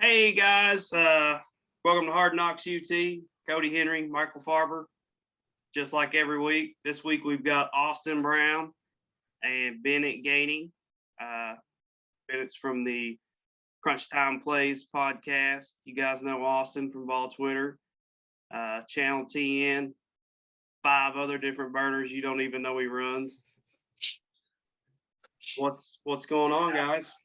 Hey guys, welcome to Hard Knocks UT. Cody Henry, Michael Farber. Just like every week, this week we've got Austin Brown and Bennett Gainey. Bennett's from the Crunch Time Plays podcast. You guys know Austin from Ball Twitter, Channel TN, 5 other different burners you don't even know he runs. What's going on, guys?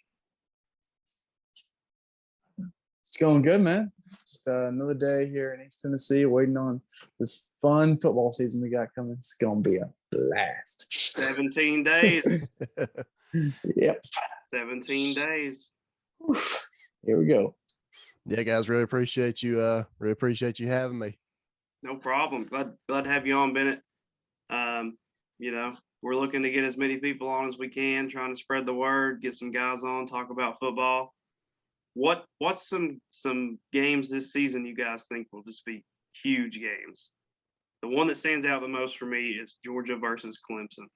It's going good, man. Just another day here in East Tennessee, waiting on this fun football season we got coming. It's gonna be a blast. 17 days. Yep. 17 days. Here we go. Yeah, guys, really appreciate you. Really appreciate you having me. No problem. Glad to have you on, Bennett. We're looking to get as many people on as we can, trying to spread the word, get some guys on, talk about football. What's some games this season you guys think will just be huge games? The one that stands out the most for me is Georgia versus Clemson.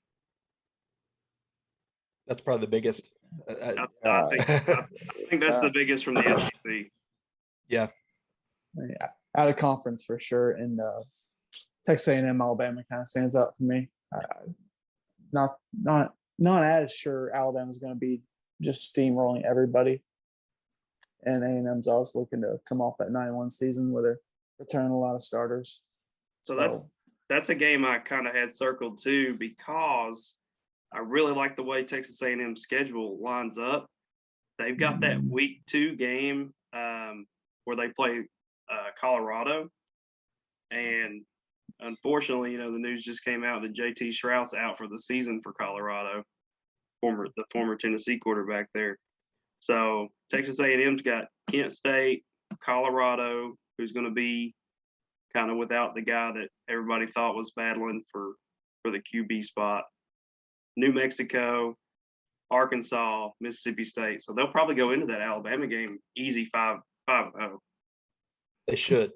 That's probably the biggest. I think that's the biggest from the SEC. Yeah. Out of conference for sure, and Texas A&M Alabama kind of stands out for me. Not as sure Alabama's going to be just steamrolling everybody. And A&M's always looking to come off that 9-1 season where they're returning a lot of starters. So that's a game I kind of had circled too, because I really like the way Texas A&M's schedule lines up. They've got that week 2 game where they play Colorado, and unfortunately, the news just came out that JT Shrout's out for the season for Colorado, the former Tennessee quarterback there. So Texas A&M's got Kent State, Colorado, who's going to be kind of without the guy that everybody thought was battling for the QB spot, New Mexico, Arkansas, Mississippi State. So they'll probably go into that Alabama game easy 5-0. They should.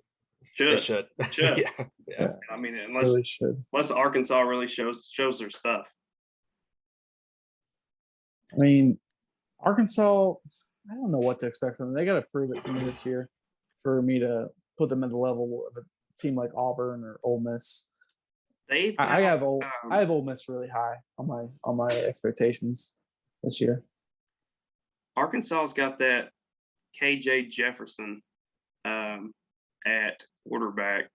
Should. Yeah. I mean, unless Arkansas really shows their stuff. I mean, Arkansas, I don't know what to expect from them. They got to prove it to me this year for me to put them at the level of a team like Auburn or Ole Miss. I have Ole Miss really high on my expectations this year. Arkansas's got that KJ Jefferson at quarterback.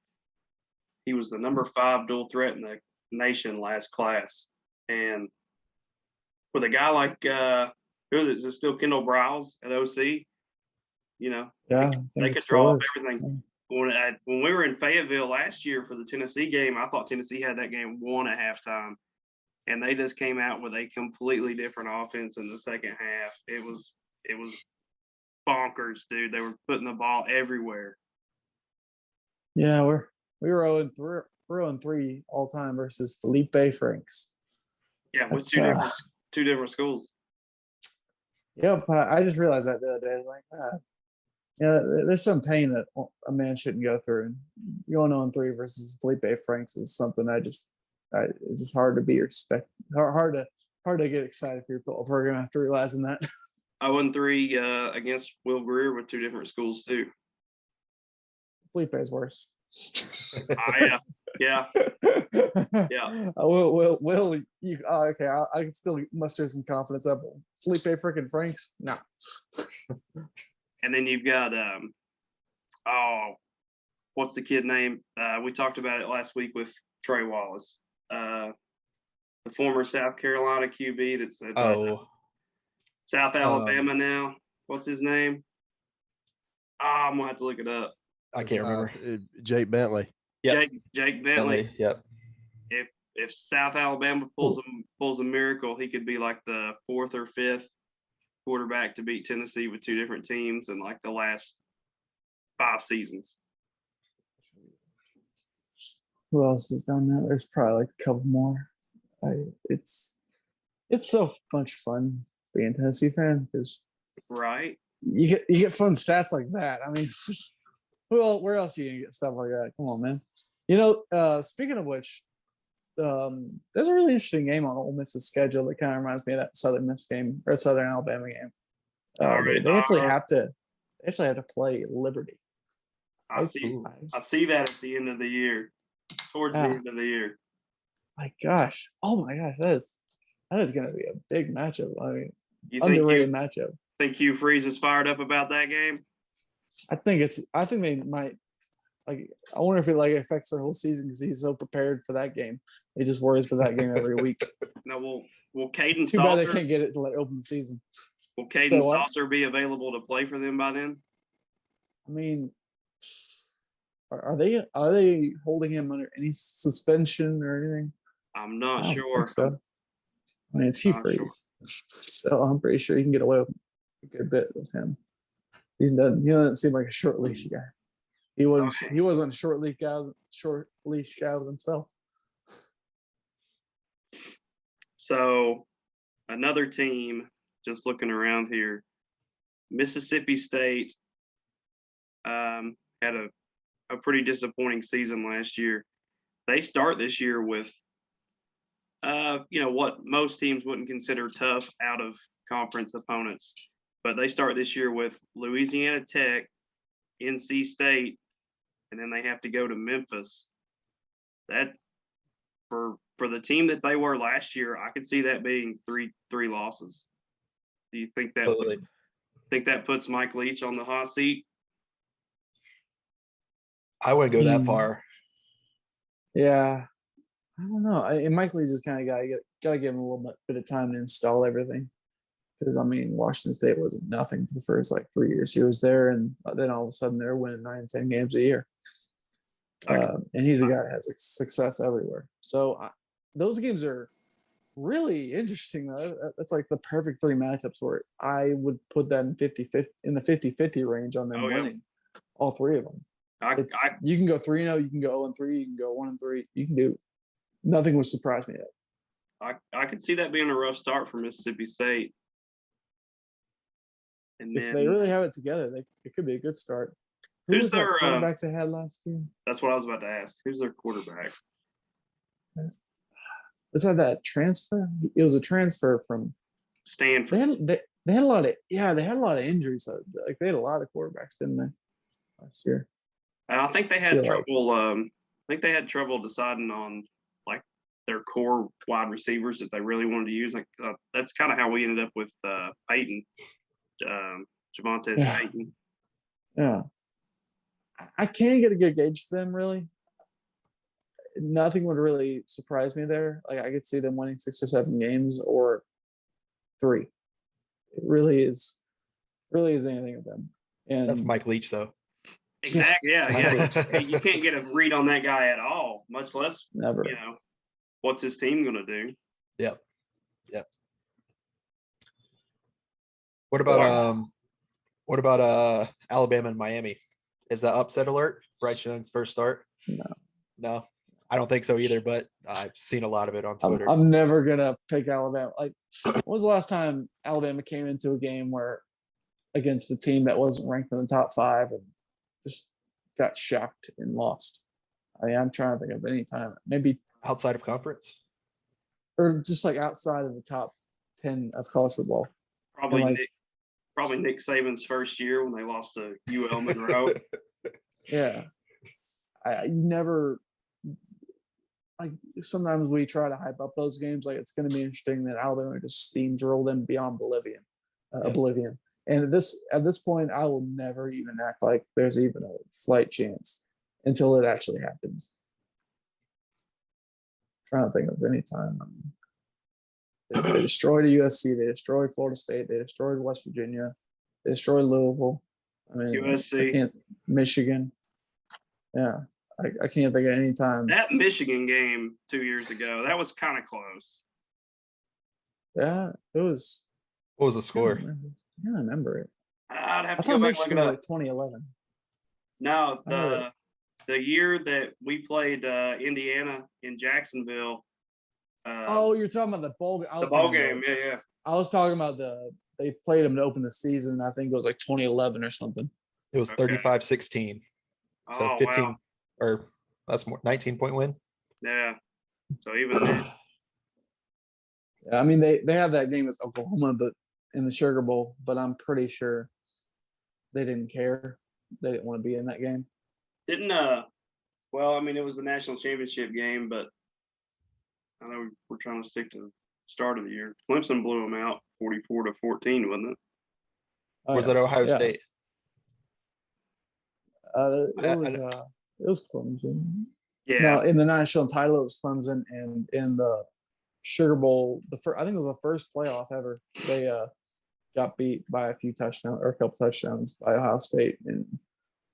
He was the number 5 dual threat in the nation last class, and with a guy like who is it? Is it still Kendall Briles at OC? They could draw up everything. When we were in Fayetteville last year for the Tennessee game, I thought Tennessee had that game won at halftime, and they just came out with a completely different offense in the second half. It was bonkers, dude. They were putting the ball everywhere. Yeah, we were 0-3 all time versus Felipe Franks. Yeah, with two different schools. Yep, I just realized that the other day. Like, there's some pain that a man shouldn't go through, and going 0-3 versus Felipe Franks is something it's just hard to be hard to get excited for your football program after realizing that. 0-3 against Will Greer with 2 different schools too. Felipe's worse. Yeah. Will you? Okay, I can still muster some confidence up. Felipe freaking Franks, no. And then you've got what's the kid name? We talked about it last week with Trey Wallace, the former South Carolina QB that's at South Alabama now. What's his name? I'm gonna have to look it up. I can't remember. Jake Bentley. Yep. Jake Bentley. Yep. If South Alabama pulls a miracle, he could be like the 4th or 5th quarterback to beat Tennessee with 2 different teams in like the last 5 seasons. Who else has done that? There's probably like a couple more. It's so much fun being a Tennessee fan because right, you get fun stats like that. I mean, where else are you gonna get stuff like that? Come on, man. Speaking of which, there's a really interesting game on Ole Miss's schedule that kind of reminds me of that Southern Miss game or Southern Alabama game. They actually have to They actually have to play Liberty. I see that at the end of the year, towards the end of the year. My gosh. Oh my gosh. That is going to be a big matchup. I mean, You think underrated matchup. Think Hugh Freeze is fired up about that game? I think they might, like, I wonder if it like affects their whole season because he's so prepared for that game. He just worries for that game every week. No, will Caden Too bad they Saucer can't get it to like open the season. will Caden Saucer be available to play for them by then? I mean, are they holding him under any suspension or anything? I'm not I don't sure. think so. I mean, it's Hugh Freeze, so I'm pretty sure you can get away with a good bit with him. He doesn't seem like a short leash guy. He wasn't a short leash guy with himself. So another team, just looking around here, Mississippi State had a pretty disappointing season last year. They start this year with what most teams wouldn't consider tough out of conference opponents, but they start this year with Louisiana Tech, NC State, and then they have to go to Memphis. That for the team that they were last year, I could see that being three losses. Do you think that puts Mike Leach on the hot seat? I wouldn't go that far. Yeah, I don't know. And Mike Leach is kind of guy you gotta give him a little bit of time to install everything. Because I mean, Washington State wasn't nothing for the first like 3 years. He was there, and then all of a sudden they're winning 9, 10 games a year. And he's a guy that has success everywhere. So those games are really interesting. That's like the perfect 3 matchups where I would put that in 50-50 range on them winning all 3 of them. You can go 3-0, you can go 0-3, you can go 1-3. You can do nothing would surprise me yet. I could see that being a rough start for Mississippi State. And if they really have it together, it could be a good start. Who was their quarterback they had last year? That's what I was about to ask. Who's their quarterback? Was that transfer? It was a transfer from Stanford. They had a lot of injuries. Like they had a lot of quarterbacks, didn't they, last year? And I think they had trouble. I think they had trouble deciding on like their core wide receivers that they really wanted to use. Like that's kind of how we ended up with Peyton, Javonte Peyton. Yeah, I can't get a good gauge for them really. Nothing would really surprise me there. Like I could see them winning 6 or 7 games or 3. It really is anything of them. And that's Mike Leach though. Exactly. Yeah. You can't get a read on that guy at all, much less never. What's his team going to do? Yep. What about Alabama and Miami? Is that upset alert? Bryce Young's first start? No, I don't think so either. But I've seen a lot of it on Twitter. I'm never gonna pick Alabama. Like, when was the last time Alabama came into a game where against a team that wasn't ranked in the top 5 and just got shocked and lost? I mean, I'm trying to think of any time. Maybe outside of conference, or just like outside of the top 10 of college football. Probably Nick Saban's first year when they lost to UL Monroe. Yeah, you never. Like sometimes we try to hype up those games. Like it's going to be interesting that Alabama just steamroll them beyond oblivion. And at this point, I will never even act like there's even a slight chance until it actually happens. I'm trying to think of any time. They destroyed USC. They destroyed Florida State. They destroyed West Virginia. They destroyed Louisville. I mean, USC, Michigan. Yeah, I can't think of any time. That Michigan game 2 years ago, that was kind of close. Yeah, it was. What was the score? I don't remember it. I'd have to go back and look it up. Like 2011. No, the year that we played Indiana in Jacksonville. You're talking about the bowl game. The bowl game, yeah. I was talking about they played them to open the season. I think it was like 2011 or something. It was 35-16. So 15, wow. Or that's more 19-point win. Yeah. So even then. Yeah, I mean they have that game with Oklahoma, but in the Sugar Bowl. But I'm pretty sure they didn't care. They didn't want to be in that game. Didn't well, I mean, it was the national championship game, but I know we're trying to stick to the start of the year. Clemson blew them out 44-14, wasn't it? Oh, Was yeah. that Ohio Yeah. State? It was Clemson. Yeah. No, in the national title, it was Clemson, and in the Sugar Bowl, I think it was the first playoff ever. They got beat by a few touchdowns or a couple touchdowns by Ohio State. And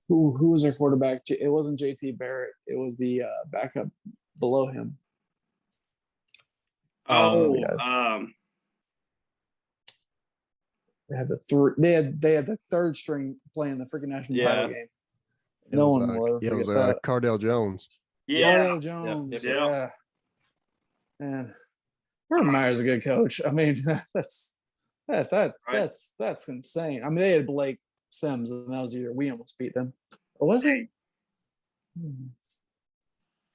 who was their quarterback? It wasn't JT Barrett. It was the backup below him. Oh, They had the third string playing the freaking national title game. No one will ever forget that. Cardell Jones. Yeah. Cardell Jones. Yep. Yeah. Man, Urban Meyer's a good coach. I mean, that's insane. I mean, they had Blake Sims, and that was the year we almost beat them. Or was it?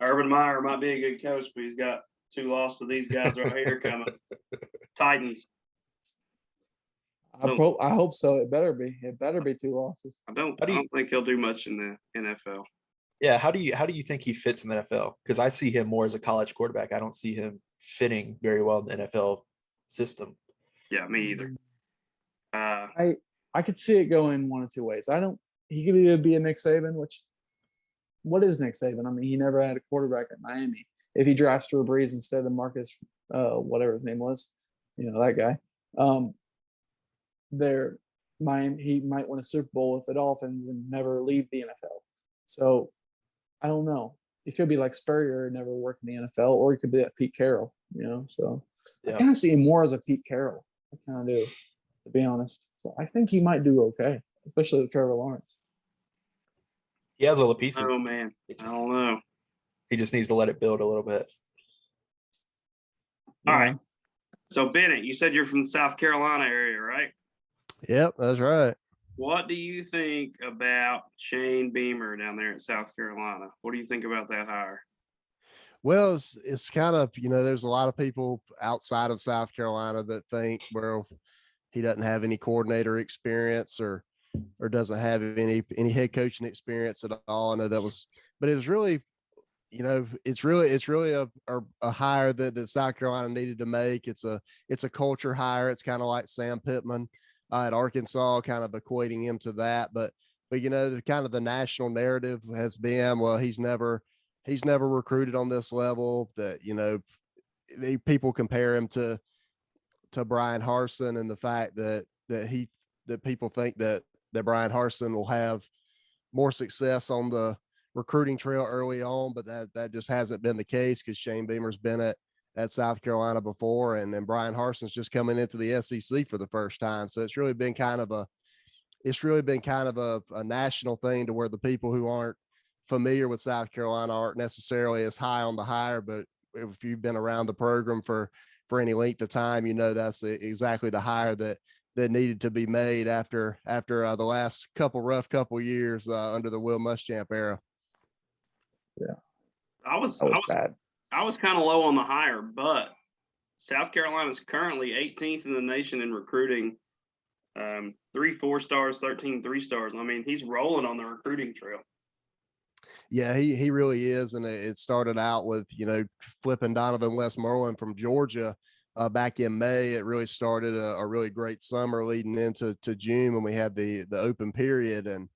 Urban Meyer might be a good coach, but he's got 2 losses to these guys right here coming. Titans. I hope so. It better be. It better be 2 losses. I don't think he'll do much in the NFL. Yeah, how do you think he fits in the NFL? Because I see him more as a college quarterback. I don't see him fitting very well in the NFL system. Yeah, me either. I could see it going one of 2 ways. He could either be a Nick Saban, which what is Nick Saban? I mean, he never had a quarterback at Miami. If he drafts Drew Brees instead of Marcus, whatever his name was, that guy. He might win a Super Bowl with the Dolphins and never leave the NFL. So I don't know. He could be like Spurrier, never worked in the NFL, or he could be like Pete Carroll, So I kind of see him more as a Pete Carroll. I kind of do, to be honest. So I think he might do okay, especially with Trevor Lawrence. He has all the pieces. Oh man, I don't know. He just needs to let it build a little bit. All right. So Bennett, you said you're from the South Carolina area, right? Yep, that's right. What do you think about Shane Beamer down there in South Carolina? What do you think about that hire? Well, it's kind of, there's a lot of people outside of South Carolina that think, well, he doesn't have any coordinator experience or doesn't have any head coaching experience at all. I know but it was really, it's really a hire that South Carolina needed to make. It's a culture hire. It's kind of like Sam Pittman at Arkansas, kind of equating him to that. But the kind of the national narrative has been, well, he's never recruited on this level. That people compare him to Brian Harsin, and the fact that people think that Brian Harsin will have more success on the recruiting trail early on, but that just hasn't been the case because Shane Beamer's been at South Carolina before, and then Brian Harsin's just coming into the SEC for the first time. So it's really been kind of a national thing to where the people who aren't familiar with South Carolina aren't necessarily as high on the hire, but if you've been around the program for any length of time, that's exactly the hire that needed to be made after the last rough couple years under the Will Muschamp era. Yeah, I was bad. I was kind of low on the hire, but South Carolina is currently 18th in the nation in recruiting. 3 4-stars, 13 3-stars. I mean, he's rolling on the recruiting trail. Yeah, he really is. And it started out with, flipping Donovan Westmoreland from Georgia back in May. It really started a really great summer leading into June when we had the open period. And,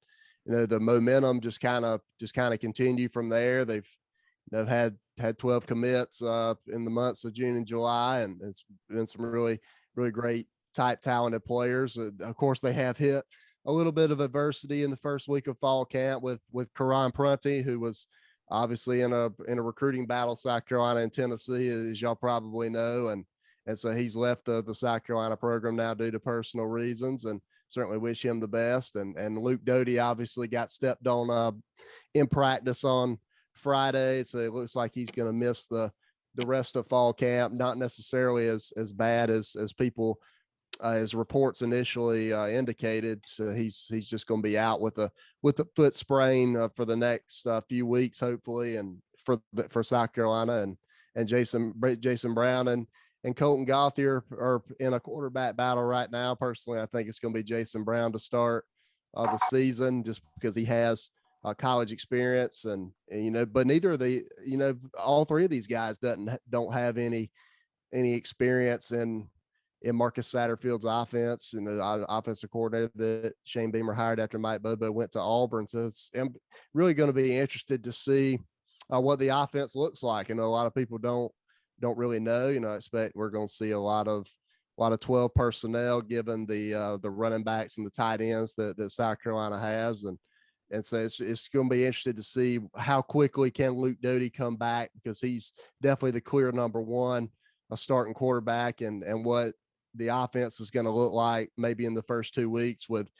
the momentum just kind of continued from there. They've had 12 commits in the months of June and July, and it's been some really, really great type talented players. Of course, they have hit a little bit of adversity in the first week of fall camp with Karan Prunty, who was obviously in a recruiting battle, South Carolina and Tennessee, as y'all probably know. And so he's left the South Carolina program now due to personal reasons, and certainly wish him the best. And Luke Doty obviously got stepped on in practice on Friday. So it looks like he's going to miss the rest of fall camp. Not necessarily as bad as people, as reports initially indicated. So he's just going to be out with a foot sprain for the next few weeks, hopefully. And for South Carolina and Jason Brown and Colton Gothier are in a quarterback battle right now. Personally, I think it's going to be Jason Brown to start the season, just because he has college experience, and but neither of the, all three of these guys don't have any experience in Marcus Satterfield's offense, and the offensive coordinator that Shane Beamer hired after Mike Bobo went to Auburn. So I'm really going to be interested to see what the offense looks like. A lot of people don't really know. I expect we're going to see a lot of 12 personnel, given the running backs and the tight ends that South Carolina has, and so it's going to be interesting to see how quickly can Luke Doty come back, because he's definitely the clear number one, a starting quarterback, and what the offense is going to look like maybe in the first 2 weeks with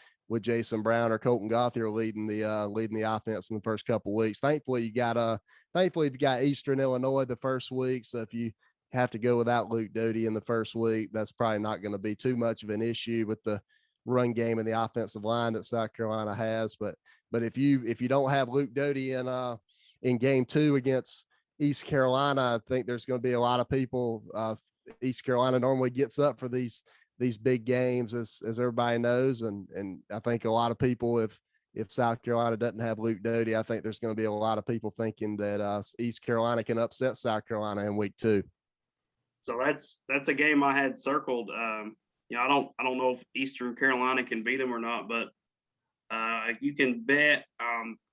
Jason Brown or Colton Gothier leading the offense in the first couple of weeks. Thankfully you've got Eastern Illinois the first week, so if you have to go without Luke Doty in the first week, that's probably not going to be too much of an issue with the run game and the offensive line that South Carolina has. But if you don't have Luke Doty in game 2 against East Carolina, I think there's going to be a lot of people. East Carolina normally gets up for these big games, as everybody knows, and I think a lot of people, if South Carolina doesn't have Luke Doty, I think there's going to be a lot of people thinking that East Carolina can upset South Carolina in week 2. So that's a game I had circled. I don't know if Eastern Carolina can beat them or not, but you can bet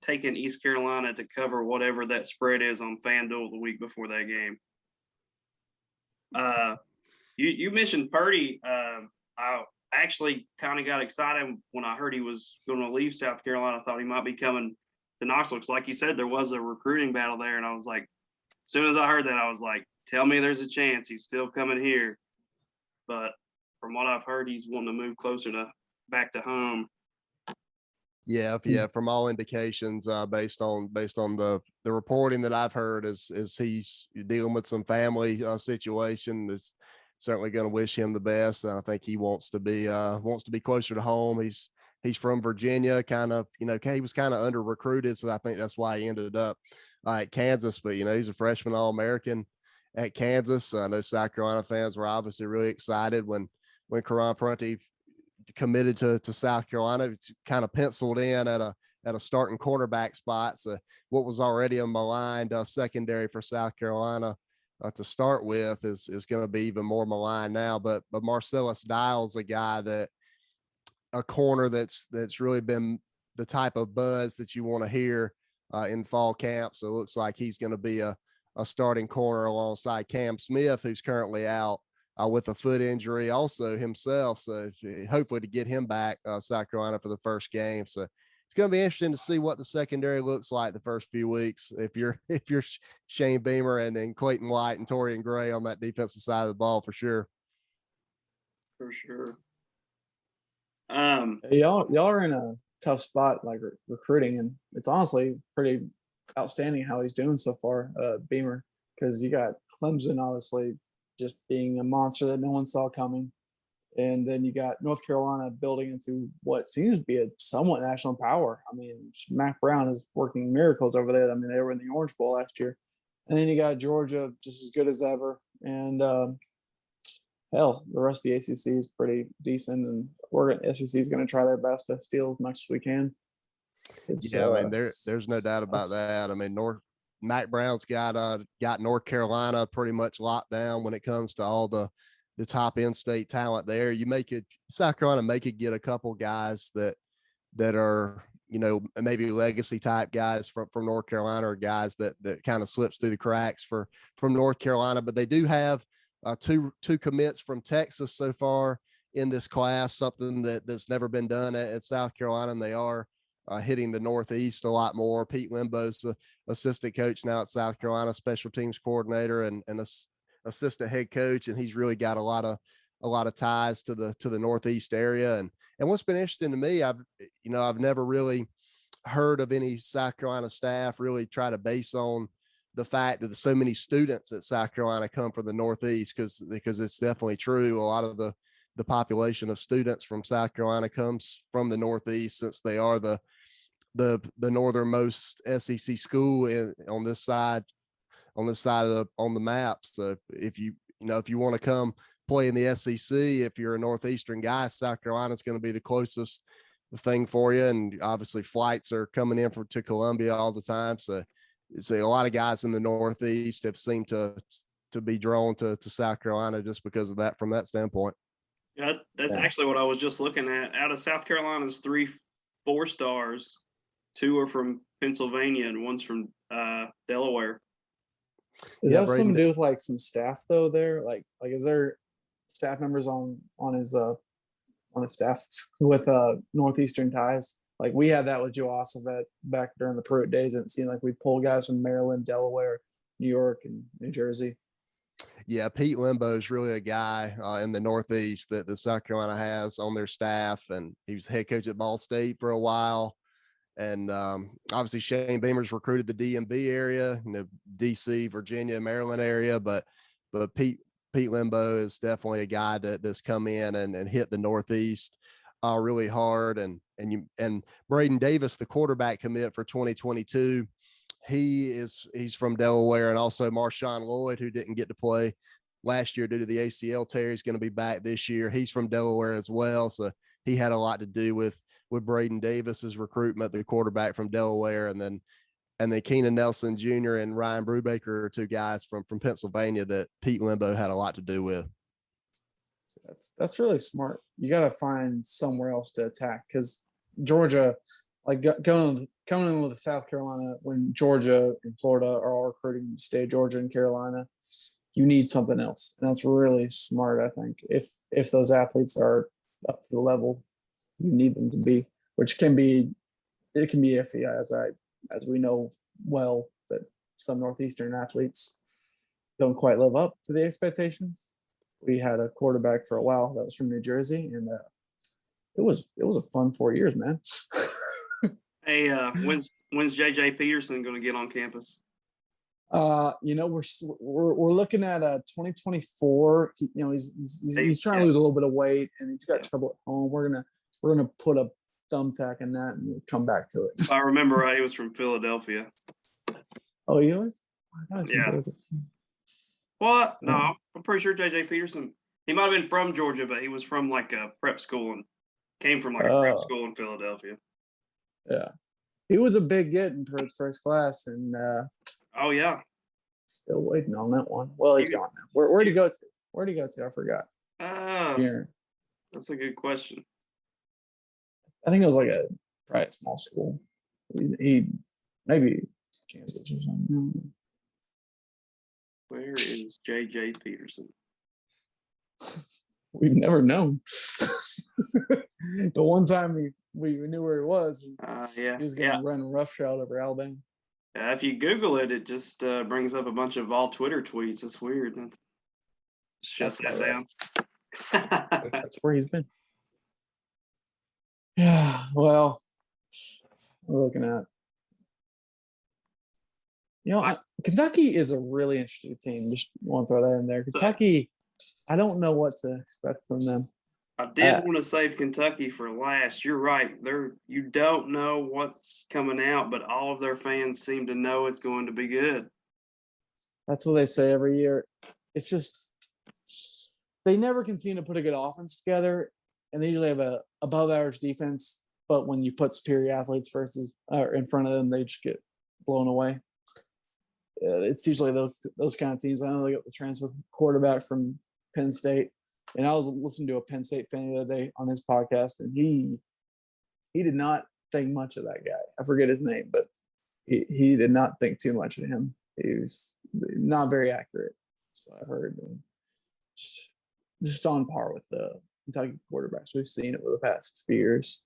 taking East Carolina to cover whatever that spread is on FanDuel the week before that game. You mentioned Purdy. I actually kind of got excited when I heard he was going to leave South Carolina. I thought he might be coming to Knox. Looks like you said there was a recruiting battle there, and I was like, as soon as I heard that, I was like, tell me there's a chance he's still coming here. But from what I've heard, he's wanting to move closer to back to home. Yeah. From all indications, based on the reporting that I've heard, is he's dealing with some family situation. Is certainly going to wish him the best. And I think he wants to be closer to home. He's from Virginia, kind of, he was kind of under recruited, so I think that's why he ended up at Kansas. But he's a freshman All-American at Kansas. I know South Carolina fans were obviously really excited when Karan Prunty committed to South Carolina. It's kind of penciled in at a starting cornerback spot. So what was already a maligned secondary for South Carolina to start with is going to be even more maligned now. But Marcellus Dial's a corner that's really been the type of buzz that you want to hear in fall camp. So it looks like he's going to be a starting corner alongside Cam Smith, who's currently out with a foot injury also himself. So hopefully to get him back, South Carolina, for the first game. So it's going to be interesting to see what the secondary looks like the first few weeks. If you're Shane Beamer and Clayton White and Torian Gray on that defensive side of the ball, for sure. For sure. Y'all are in a tough spot, like recruiting, and it's honestly pretty outstanding how he's doing so far, Beamer, because you got Clemson obviously just being a monster that no one saw coming, and then you got North Carolina building into what seems to be a somewhat national power. I mean, Mac Brown is working miracles over there. I mean, they were in the Orange Bowl last year, and then you got Georgia just as good as ever, and hell, the rest of the ACC is pretty decent, and SEC is going to try their best to steal as much as we can. I mean, there's no doubt about that. I mean, Mac Brown's got North Carolina pretty much locked down when it comes to all the top in-state talent there. South Carolina could get a couple guys that are, maybe legacy type guys from North Carolina, or guys that kind of slips through the cracks from North Carolina. But they do have two commits from Texas so far in this class, something that's never been done at South Carolina, and they are hitting the Northeast a lot more. Pete Limbo's the assistant coach now at South Carolina, special teams coordinator and assistant head coach, and he's really got a lot of ties to the Northeast area. And what's been interesting to me, I've never really heard of any South Carolina staff really try to base on the fact that so many students at South Carolina come from the Northeast, because it's definitely true. A lot of the population of students from South Carolina comes from the Northeast, since they are the northernmost SEC school on this side on the map. So if you want to come play in the SEC, if you're a Northeastern guy, South Carolina is going to be the closest thing for you. And obviously flights are coming in to Columbia all the time. So a lot of guys in the Northeast have seemed to be drawn to South Carolina just because of that, from that standpoint. Yeah, that's actually what I was just looking at. Out of South Carolina's 3 4-stars, 2 are from Pennsylvania and 1's from Delaware. Is that something to do with like some staff though there? Like is there staff members on his staff with Northeastern ties? Like we had that with Joe Ossovet back during the Pruitt days, and it seemed like we'd pull guys from Maryland, Delaware, New York, and New Jersey. Yeah, Pete Limbo is really a guy in the Northeast that the South Carolina has on their staff, and he was head coach at Ball State for a while. And obviously Shane Beamer's recruited the DMV area, DC, Virginia, Maryland area, but Pete Limbo is definitely a guy that's come in and hit the Northeast really hard. And Braden Davis, the quarterback commit for 2022, he's from Delaware, and also Marshawn Lloyd, who didn't get to play last year due to the ACL tear. He's going to be back this year. He's from Delaware as well. So he had a lot to do with Braden Davis's recruitment, the quarterback from Delaware. And then Keenan Nelson Jr. and Ryan Brubaker are 2 guys from Pennsylvania that Pete Limbo had a lot to do with. So that's really smart. You got to find somewhere else to attack, because Georgia, like coming in with South Carolina, when Georgia and Florida are all recruiting to stay Georgia and Carolina, you need something else. And that's really smart, I think. If those athletes are up to the level you need them to be, which can be iffy, as we know well, that some Northeastern athletes don't quite live up to the expectations. We had a quarterback for a while that was from New Jersey, and it was a fun 4 years, man. Hey, when's JJ Peterson going to get on campus? We're looking at 2024. He's trying to lose a little bit of weight, and he's got trouble at home. We're gonna put a thumbtack in that, and we'll come back to it. If I remember right, he was from Philadelphia. Oh, he was? Yeah. What? No, I'm pretty sure JJ Peterson. He might have been from Georgia, but he was from like a prep school and came from like a prep school in Philadelphia. Yeah, he was a big get in Pruitt's first class, and oh yeah, still waiting on that one. Well, he's gone now. Where'd he go to? Where'd he go to? I forgot. That's a good question. I think it was like probably a small school. He maybe Kansas or something. Where is JJ Peterson? We've never known. The one time we knew where he was, he was going to run roughshod over Alabama. If you Google it, it just brings up a bunch of all Twitter tweets. It's weird. Shut that down. That's where he's been. Yeah, well, we're looking at. Kentucky is a really interesting team. Just want to throw that in there. Kentucky, I don't know what to expect from them. I did want to save Kentucky for last. You're right. You don't know what's coming out, but all of their fans seem to know it's going to be good. That's what they say every year. It's just they never can seem to put a good offense together, and they usually have a above average defense. But when you put superior athletes in front of them, they just get blown away. It's usually those kind of teams. I know they got the transfer quarterback from Penn State, and I was listening to a Penn State fan the other day on his podcast, and he did not think much of that guy. I forget his name, but he did not think too much of him. He was not very accurate. That's what I heard. And just on par with the Kentucky quarterbacks we've seen over the past few years.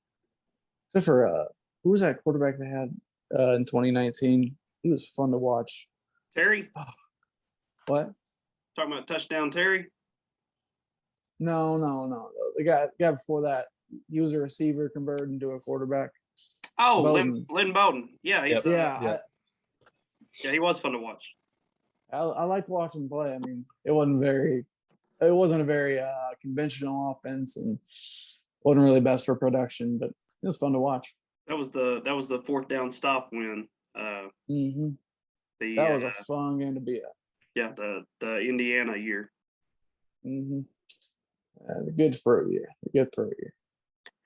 Except for who was that quarterback they had in 2019? He was fun to watch. Terry? What? Talking about touchdown Terry? No. The guy before that, he was a receiver converted into a quarterback. Oh, Lynn Bowden. Yeah, he was fun to watch. I liked watching him play. I mean, it wasn't a very conventional offense, and wasn't really best for production, but it was fun to watch. That was the fourth down stop win. That was a fun game to be at. Yeah, the Indiana year. Good for a year.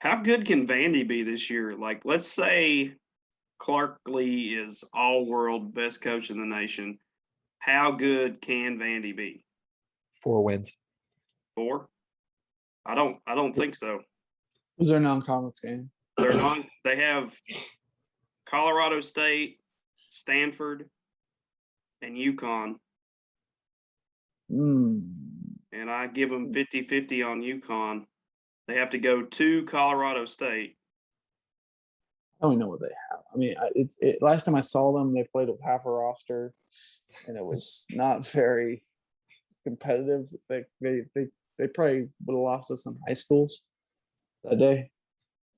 How good can Vandy be this year? Like, let's say Clark Lee is all-world best coach in the nation. How good can Vandy be? 4 wins. 4? I don't think so. Who's their non-conference game? They have Colorado State, Stanford, and UConn. And I give them 50-50 on UConn. They have to go to Colorado State. I don't know what they have. I mean, last time I saw them, they played with half a roster, and it was not very competitive. They probably would have lost to some high schools that day.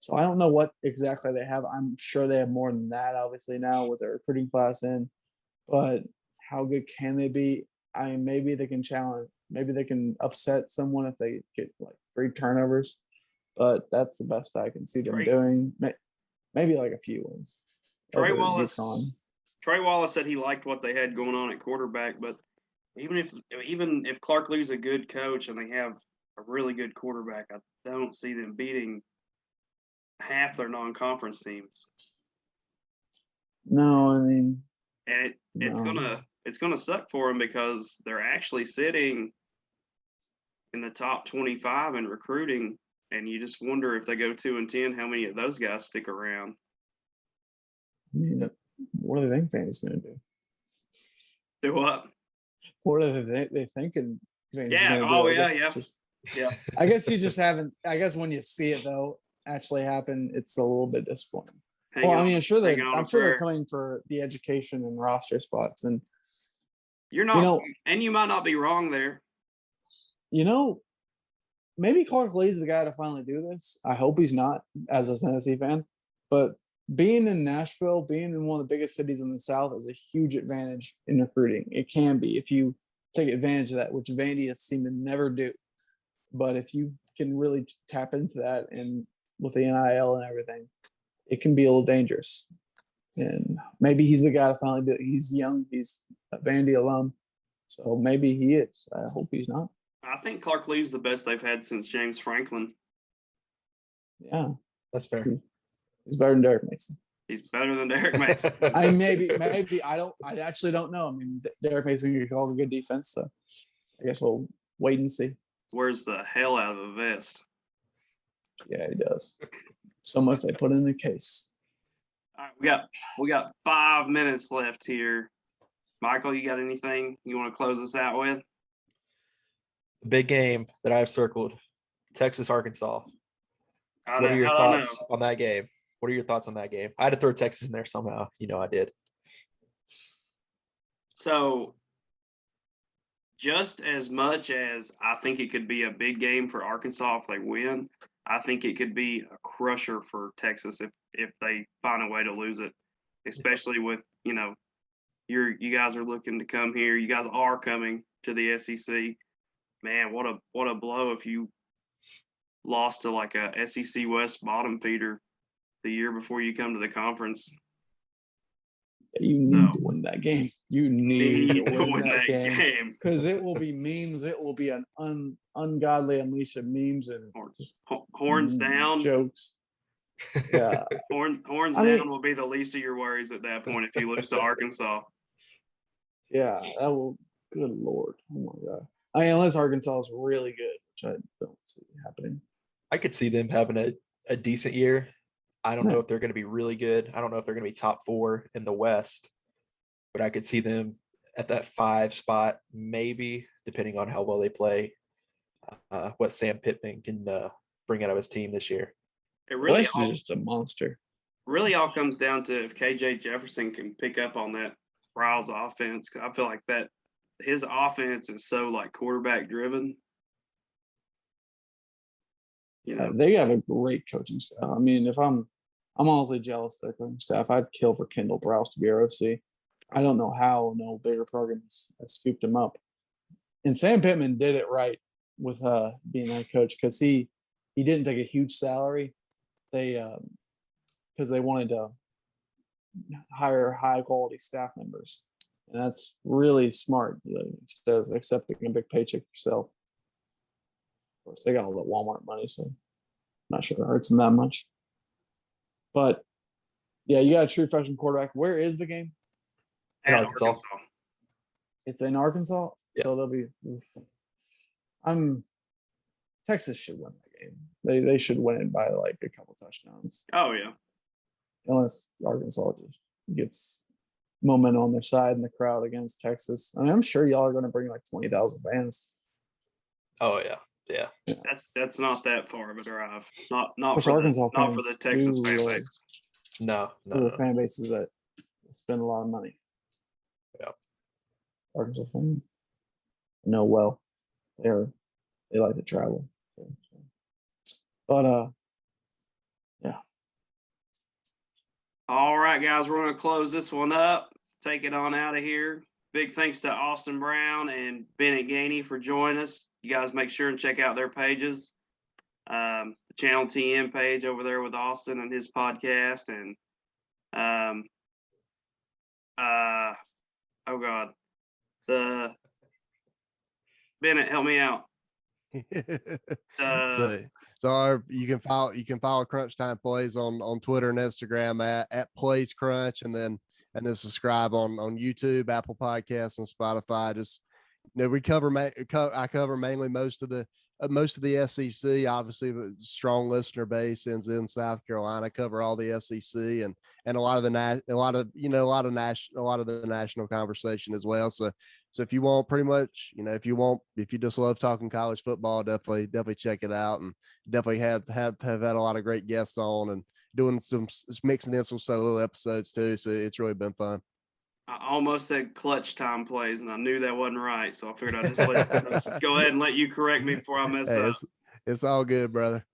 So I don't know what exactly they have. I'm sure they have more than that, obviously, now with their recruiting class in. But how good can they be? I mean, maybe they can challenge. Maybe they can upset someone if they get like 3 turnovers. But that's the best I can see them doing. Maybe like a few wins. Trey Wallace said he liked what they had going on at quarterback, but even if Clark Lee's a good coach and they have a really good quarterback, I don't see them beating half their non-conference teams. No, I mean, and it's gonna suck for them because they're actually sitting in the top 25 in recruiting, and you just wonder if they go 2-10, how many of those guys stick around. I mean, what do they think Vandy's going to do? Do what? What are they thinking? Yeah. Oh, yeah. Yeah. I guess you just haven't. I guess when you see it though actually happen, it's a little bit disappointing. I'm sure they're coming for the education and roster spots, and you're not, and you might not be wrong there. Maybe Clark Lee's the guy to finally do this. I hope he's not, as a Tennessee fan, but being in Nashville, being in one of the biggest cities in the South is a huge advantage in recruiting. It can be if you take advantage of that, which Vandy has seemed to never do. But if you can really tap into that and with the NIL and everything, it can be a little dangerous. And maybe he's the guy to finally do it. He's young. He's a Vandy alum. So maybe he is. I hope he's not. I think Clark Lee's the best they've had since James Franklin. Yeah. That's fair. He's better than Derek Mason. He's better than Derek Mason. maybe I actually don't know. I mean, Derek Mason could call a good defense, so I guess we'll wait and see. Wears the hell out of a vest. Yeah, he does. So much they put in the case. All right, we got 5 minutes left here. Michael, you got anything you want to close us out with? The big game that I've circled, Texas, Arkansas. What are your thoughts on that game? What are your thoughts on that game? I had to throw Texas in there somehow. I did. So just as much as I think it could be a big game for Arkansas if they win, I think it could be a crusher for Texas if they find a way to lose it, especially with, you guys are looking to come here. You guys are coming to the SEC. Man, what a blow if you lost to like a SEC West bottom feeder the year before you come to the conference. You need to win that game. You need to win that game because it will be memes. It will be an ungodly unleash of memes and horns down jokes. Yeah, horns down will be the least of your worries at that point if you lose to Arkansas. Yeah, that will. Good Lord, oh my God! Unless Arkansas is really good, which I don't see happening. I could see them having a decent year. I don't know if they're going to be really good. I don't know if they're going to be top 4 in the West, but I could see them at that 5 spot, maybe, depending on how well they play, what Sam Pittman can bring out of his team this year. It really is just a monster. Really all comes down to if KJ Jefferson can pick up on that Riles offense. I feel like that his offense is so like quarterback driven. They have a great coaching staff. I mean, if I'm honestly jealous of their coaching staff. I'd kill for Kendall Browse to be our OC. I don't know how no bigger programs scooped him up. And Sam Pittman did it right with being that coach because he didn't take a huge salary. They because they wanted to hire high quality staff members, and that's really smart. Instead of accepting a big paycheck yourself. Of course, they got all the Walmart money, so Not sure it hurts him that much. But yeah, you got a true freshman quarterback. Where is the game? In At Arkansas. It's in Arkansas. Yeah. So they'll be. Texas should win that game. They should win it by like a couple touchdowns. Oh yeah. Unless Arkansas just gets momentum on their side in the crowd against Texas. I mean, I'm sure y'all are going to bring like 20,000 fans. Oh yeah. Yeah. That's not that far of a drive. Not Which for Arkansas the, not for the fans Texas do, fan base. No. The fan bases that spend a lot of money. Yeah. Arkansas fans know well. They like to travel. But yeah. All right, guys, we're going to close this one up. Take it on out of here. Big thanks to Austin Brown and Bennett Gainey for joining us. You guys make sure and check out their pages. The Channel TM page over there with Austin and his podcast. And, oh God, Bennett, help me out. You can follow Crunch Time Plays on Twitter and Instagram at Plays Crunch, and then subscribe on YouTube, Apple Podcasts, and Spotify. Just we I cover mainly most of the SEC. Obviously, a strong listener base is in South Carolina. I cover all the SEC and a lot of the national conversation as well. So if you want, pretty much, if you just love talking college football, definitely check it out, and definitely have had a lot of great guests on and mixing in some solo episodes too. So it's really been fun. I almost said Clutch Time Plays, and I knew that wasn't right. So I figured I'd just go ahead and let you correct me before I mess up. It's all good, brother.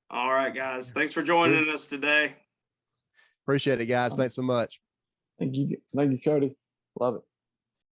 All right, guys. Thanks for joining us today. Appreciate it, guys. Thanks so much. Thank you, Cody. Love it.